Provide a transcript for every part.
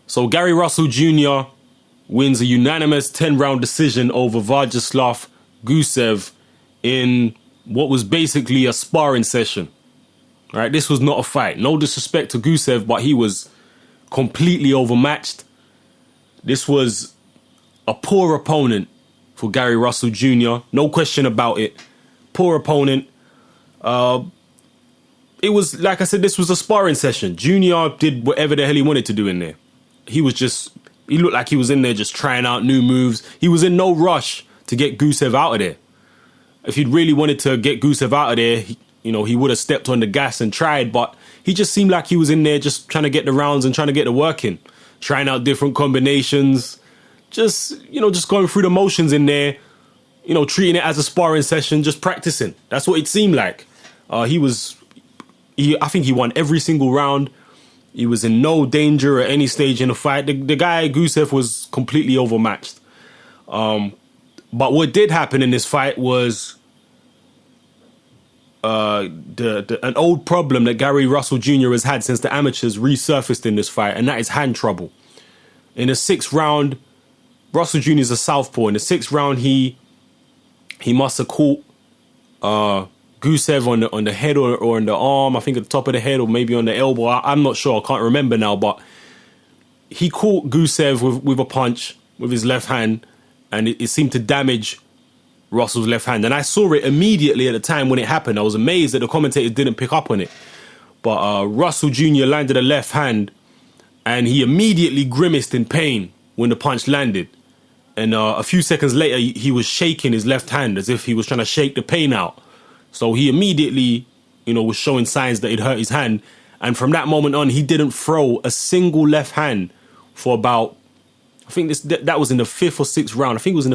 So Gary Russell Jr. wins a unanimous 10-round decision over Vyacheslav Gusev in what was basically a sparring session. Right, this was not a fight. No disrespect to Gusev, but he was completely overmatched. This was a poor opponent for Gary Russell Jr. No question about it. Poor opponent. It was, like I said, this was a sparring session. Junior did whatever the hell he wanted to do in there. He looked like he was in there just trying out new moves. He was in no rush to get Gusev out of there. If he'd really wanted to get Gusev out of there, he would have stepped on the gas and tried, but he just seemed like he was in there just trying to get the rounds and trying to get the work in. Trying out different combinations. Just going through the motions in there. Treating it as a sparring session, just practicing. That's what it seemed like. I think he won every single round. He was in no danger at any stage in the fight. The guy, Gusev, was completely overmatched. But what did happen in this fight was an old problem that Gary Russell Jr. has had since the amateurs resurfaced in this fight, and that is hand trouble. In the 6th round, Russell Jr. is a southpaw. In the 6th round, he must have caught Gusev on the head or on the arm, I think at the top of the head or maybe on the elbow. I'm not sure. I can't remember now, but he caught Gusev with a punch with his left hand, and it seemed to damage Russell's left hand. And I saw it immediately at the time when it happened. I was amazed that the commentators didn't pick up on it. But Russell Jr. landed a left hand, and he immediately grimaced in pain when the punch landed. And a few seconds later, he was shaking his left hand as if he was trying to shake the pain out. So he immediately, was showing signs that it hurt his hand. And from that moment on, he didn't throw a single left hand for about, I think that was in the 5th or 6th round. I think it was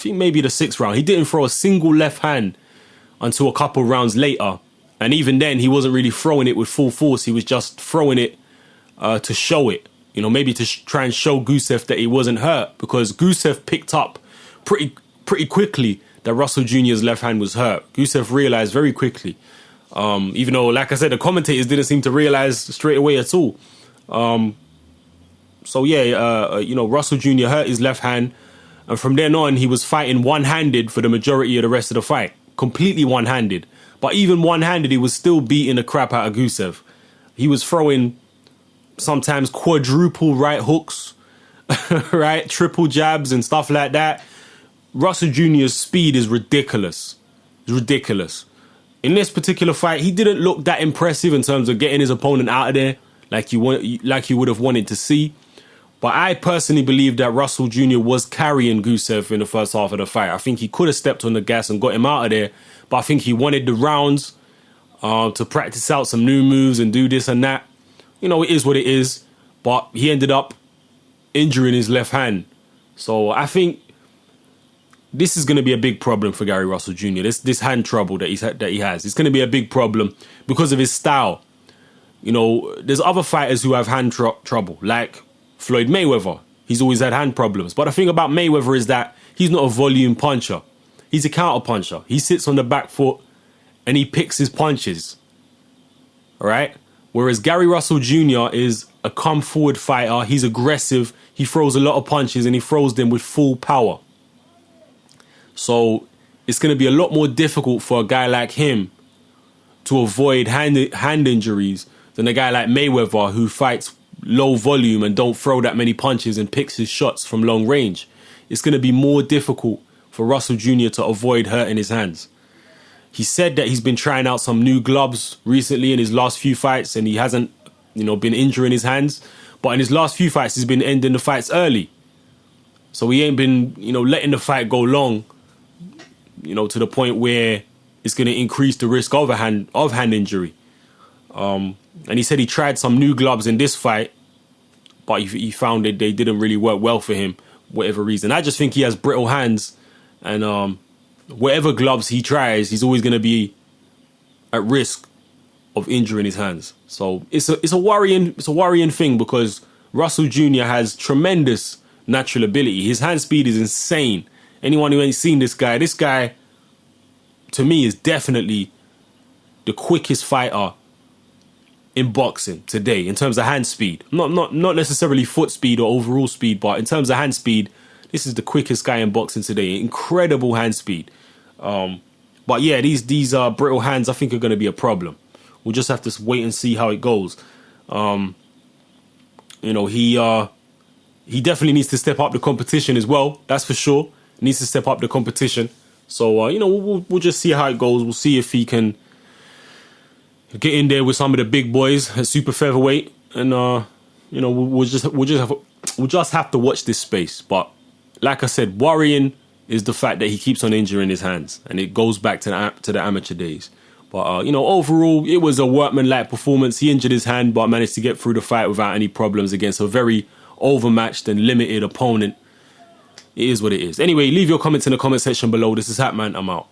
maybe the 6th round. He didn't throw a single left hand until a couple rounds later. And even then, he wasn't really throwing it with full force. He was just throwing it to show it. Maybe to try and show Gusev that he wasn't hurt, because Gusev picked up pretty quickly that Russell Jr.'s left hand was hurt. Gusev realized very quickly, even though, like I said, the commentators didn't seem to realize straight away at all. Russell Jr. hurt his left hand, and from then on, he was fighting one-handed for the majority of the rest of the fight, completely one-handed. But even one-handed, he was still beating the crap out of Gusev. He was throwing sometimes quadruple right hooks, right? Triple jabs and stuff like that. Russell Jr.'s speed is ridiculous. It's ridiculous. In this particular fight, he didn't look that impressive in terms of getting his opponent out of there like you would have wanted to see. But I personally believe that Russell Jr. was carrying Gusev in the first half of the fight. I think he could have stepped on the gas and got him out of there, but I think he wanted the rounds to practice out some new moves and do this and that. It is what it is, but he ended up injuring his left hand. So I think this is going to be a big problem for Gary Russell Jr. This hand trouble that he has. It's going to be a big problem because of his style. There's other fighters who have hand trouble, like Floyd Mayweather. He's always had hand problems. But the thing about Mayweather is that he's not a volume puncher. He's a counter puncher. He sits on the back foot and he picks his punches. All right? Whereas Gary Russell Jr. is a come-forward fighter. He's aggressive. He throws a lot of punches and he throws them with full power. So it's going to be a lot more difficult for a guy like him to avoid hand injuries than a guy like Mayweather, who fights low volume and don't throw that many punches and picks his shots from long range. It's going to be more difficult for Russell Jr. to avoid hurting his hands. He said that he's been trying out some new gloves recently in his last few fights, and he hasn't, been injuring his hands. But in his last few fights, he's been ending the fights early. So he ain't been, letting the fight go long, to the point where it's going to increase the risk of hand injury. And he said he tried some new gloves in this fight, but he found that they didn't really work well for him, whatever reason. I just think he has brittle hands, and whatever gloves he tries, he's always going to be at risk of injuring his hands. So it's a worrying thing, because Russell Jr. has tremendous natural ability. His hand speed is insane. Anyone who ain't seen this guy, to me, is definitely the quickest fighter in boxing today in terms of hand speed. Not necessarily foot speed or overall speed, but in terms of hand speed, this is the quickest guy in boxing today. Incredible hand speed. But yeah, these brittle hands I think are going to be a problem. We'll just have to wait and see how it goes. You know, he definitely needs to step up the competition as well. That's for sure. He needs to step up the competition. So you know, we'll just see how it goes. We'll see if he can get in there with some of the big boys at super featherweight, and you know, we'll just have to watch this space. But like I said, worrying is the fact that he keeps on injuring his hands, and it goes back to the amateur days. But you know, overall, it was a workman-like performance. He injured his hand, but managed to get through the fight without any problems against a very overmatched and limited opponent. It is what it is. Anyway, leave your comments in the comment section below. This is Hatman. I'm out.